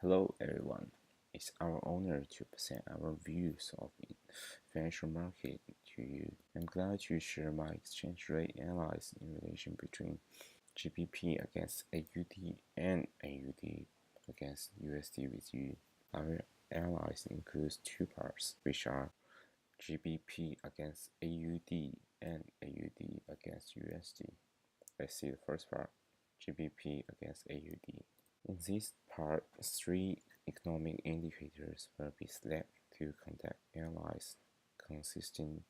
Hello everyone. It's our honor to present our views of the financial market to you. I'm glad to share my exchange rate analysis in relation between GBP against AUD and AUD against USD with you. Our analysis includes two parts, which are GBP against AUD and AUD against USD. Let's see the first part, GBP against AUD. In this part, three economic indicators will be selected to conduct analysis consisting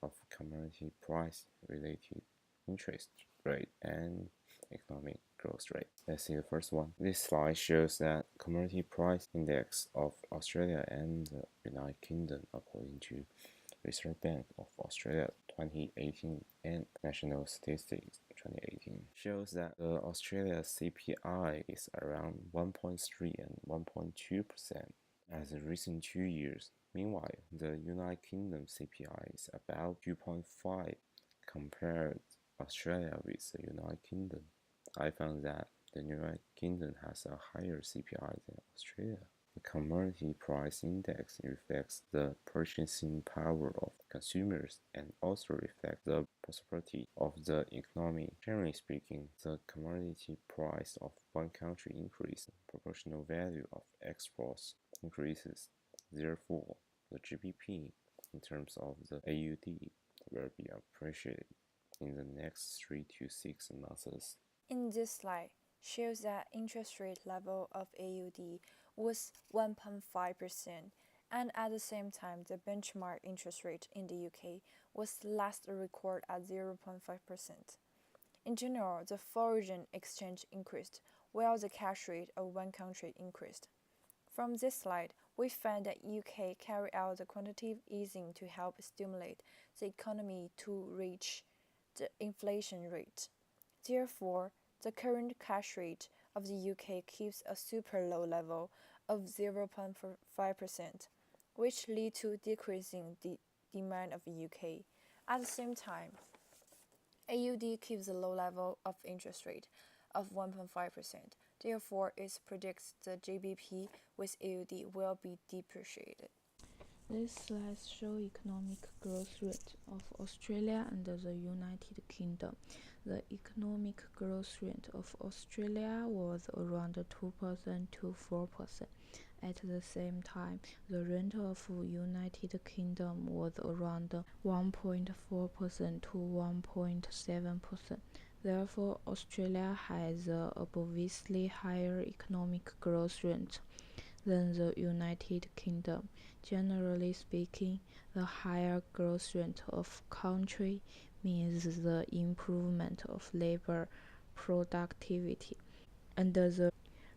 of commodity price related interest rate and economic growth rate. Let's see the first one. This slide shows that commodity price index of Australia and the United Kingdom according to Reserve Bank of Australia 2018 and National Statistics 2018 shows that the Australia CPI is around 1.3 and 1.2% as the recent 2 years. Meanwhile, the United Kingdom CPI is about 2.5 compared Australia with the United Kingdom. I found that the United Kingdom has a higher CPI than Australia. The commodity price index reflects the purchasing power of consumers and also reflects the prosperity of the economy. Generally speaking, the commodity price of one country increases, proportional value of exports increases. Therefore, the GDP in terms of the AUD will be appreciated in the next 3 to 6 months. In this slide, shows that interest rate level of AUD was 1.5%, and at the same time, the benchmark interest rate in the UK was last recorded at 0.5%. In general, the foreign exchange increased, while the cash rate of one country increased. From this slide, we find that UK carried out the quantitative easing to help stimulate the economy to reach the inflation rate. Therefore, the current cash rate of the UK keeps a super low level of 0.5%, which leads to decreasing the demand of the UK. At the same time, AUD keeps a low level of interest rate of 1.5%. Therefore, it predicts the GBP with AUD will be depreciated. These slides show economic growth rate of Australia and the United Kingdom. The economic growth rate of Australia was around 2% to 4%. At the same time, the rate of United Kingdom was around 1.4% to 1.7%. Therefore, Australia has a obviously higher economic growth rate than the United Kingdom. Generally speaking, the higher growth rate of country means the improvement of labor productivity and the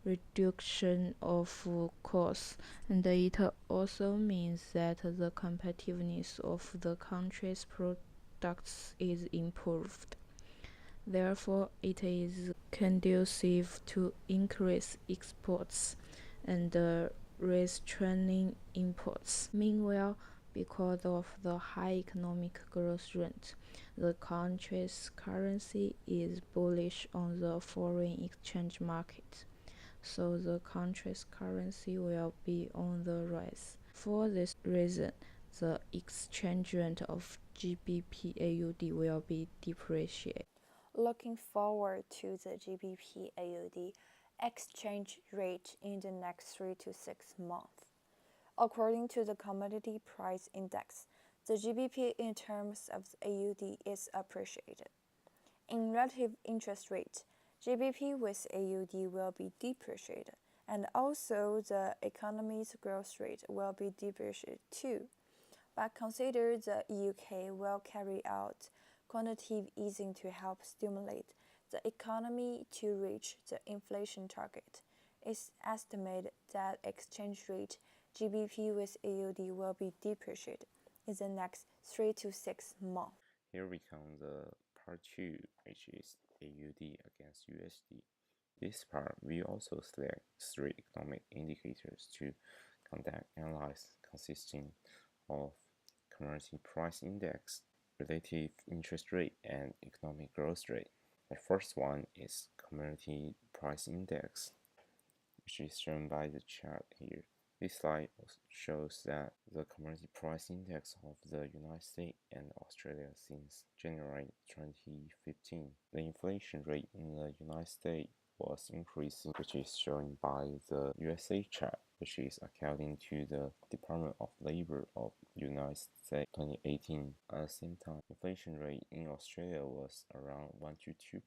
reduction of costs, and it also means that the competitiveness of the country's products is improved. Therefore, it is conducive to increase exports and restraining imports. Meanwhile, because of the high economic growth rate, the country's currency is bullish on the foreign exchange market, so the country's currency will be on the rise. For this reason, the exchange rate of GBP AUD will be depreciated. Looking forward to the GBP AUD exchange rate in the next 3 to 6 months. According to the Commodity Price Index, the GBP in terms of the AUD is appreciated. In relative interest rate, GBP with AUD will be depreciated, and also the economy's growth rate will be depreciated too. But consider the UK will carry out quantitative easing to help stimulate the economy to reach the inflation target. It's estimated that exchange rate GBP with AUD will be depreciated in the next 3 to 6 months. Here we come the part 2, which is AUD against USD. This part, we also select 3 economic indicators to conduct analysis consisting of commodity price index, relative interest rate, and economic growth rate. The first one is commodity price index. which is shown by the chart here. This slide shows that the commodity price index of the United States and Australia since January 2015. The inflation rate in the United States was increasing, which is shown by the USA chart, which is according to the Department of Labor of United States 2018. At the same time, inflation rate in Australia was around 1 to 2%,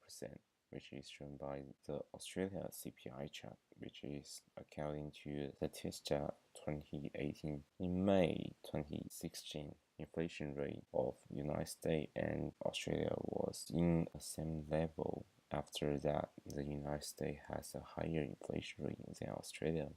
which is shown by the Australia CPI chart, which is according to Statista 2018. In May 2016, inflation rate of United States and Australia was in the same level. After that, the United States has a higher inflation rate than Australia.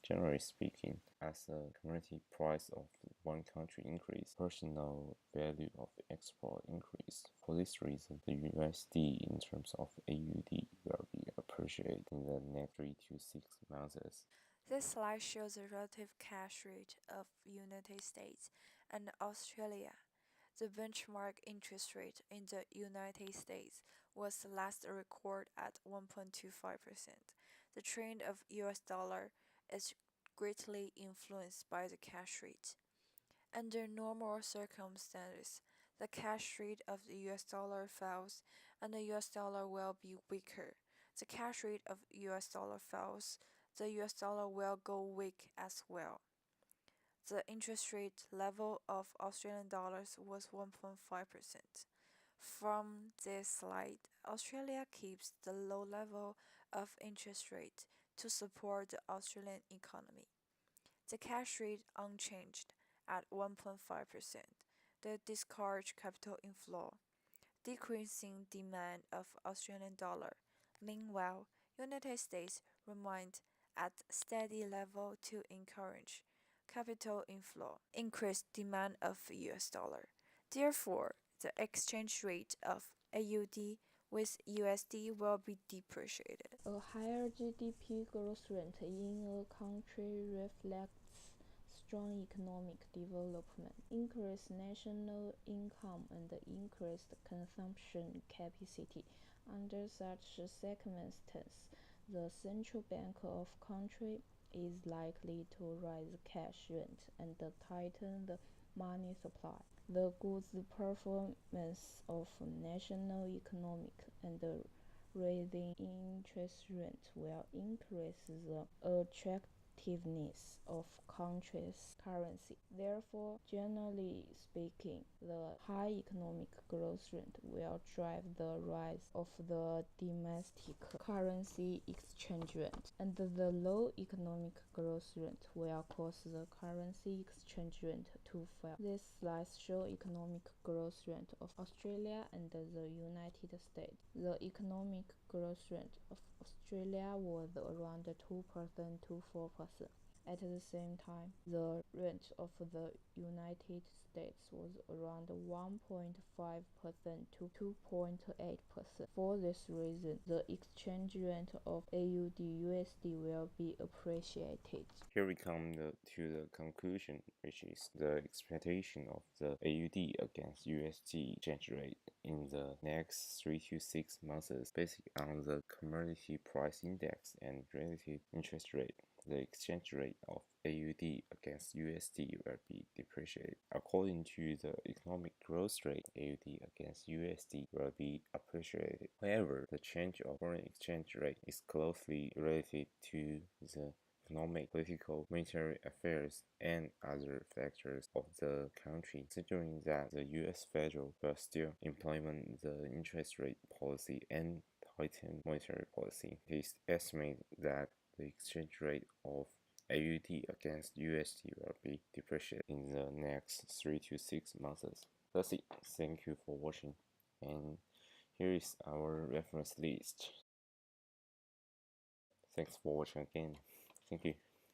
Generally speaking, as the commodity price of one country increase, personal value of export increase. For this reason, the USD in terms of AUD will be appreciated in the next 3 to 6 months. This slide shows the relative cash rate of United States and Australia. The benchmark interest rate in the United States was last recorded at 1.25%. The trend of US dollar is greatly influenced by the cash rate. Under normal circumstances, the cash rate of the US dollar falls and the US dollar will be weaker. The cash rate of US dollar falls, the US dollar will go weak as well. The interest rate level of Australian dollars was 1.5%. From this slide, Australia keeps the low level of interest rate to support the Australian economy. The cash rate unchanged at 1.5%. The discouraged capital inflow, decreasing demand of Australian dollar. Meanwhile, United States remained at steady level to encourage capital inflow, increased demand of US dollar. Therefore, the exchange rate of AUD with USD will be depreciated. A higher GDP growth rate in a country reflects strong economic development, increased national income, and increased consumption capacity. Under such circumstances, the central bank of country is likely to raise cash rate and tighten the money supply. The good performance of national economic and raising interest rate will increase the attractiveness of country's currency. Therefore, generally speaking, the high economic growth rate will drive the rise of the domestic currency exchange rate, and the low economic growth rate will cause the currency exchange rate to fall. These slides show economic growth rate of Australia and the United States. The economic growth rate of Australia was around 2% to 4%. At the same time, the rate of the United States was around 1.5% to 2.8%. For this reason, the exchange rate of AUD/USD will be appreciated. Here we come to the conclusion, which is the expectation of the AUD against USD exchange rate in the next 3 to 6 months based on the commodity price index and relative interest rate. The exchange rate of AUD against USD will be depreciated. According to the economic growth rate, AUD against USD will be appreciated. However, the change of foreign exchange rate is closely related to the economic, political, monetary affairs, and other factors of the country, considering that the US Federal will still implement the interest rate policy and tighten monetary policy. It is estimated that the exchange rate of AUD against USD will be depreciated in the next 3 to 6 months. That's it. Thank you for watching. And here is our reference list. Thanks for watching again. Thank you.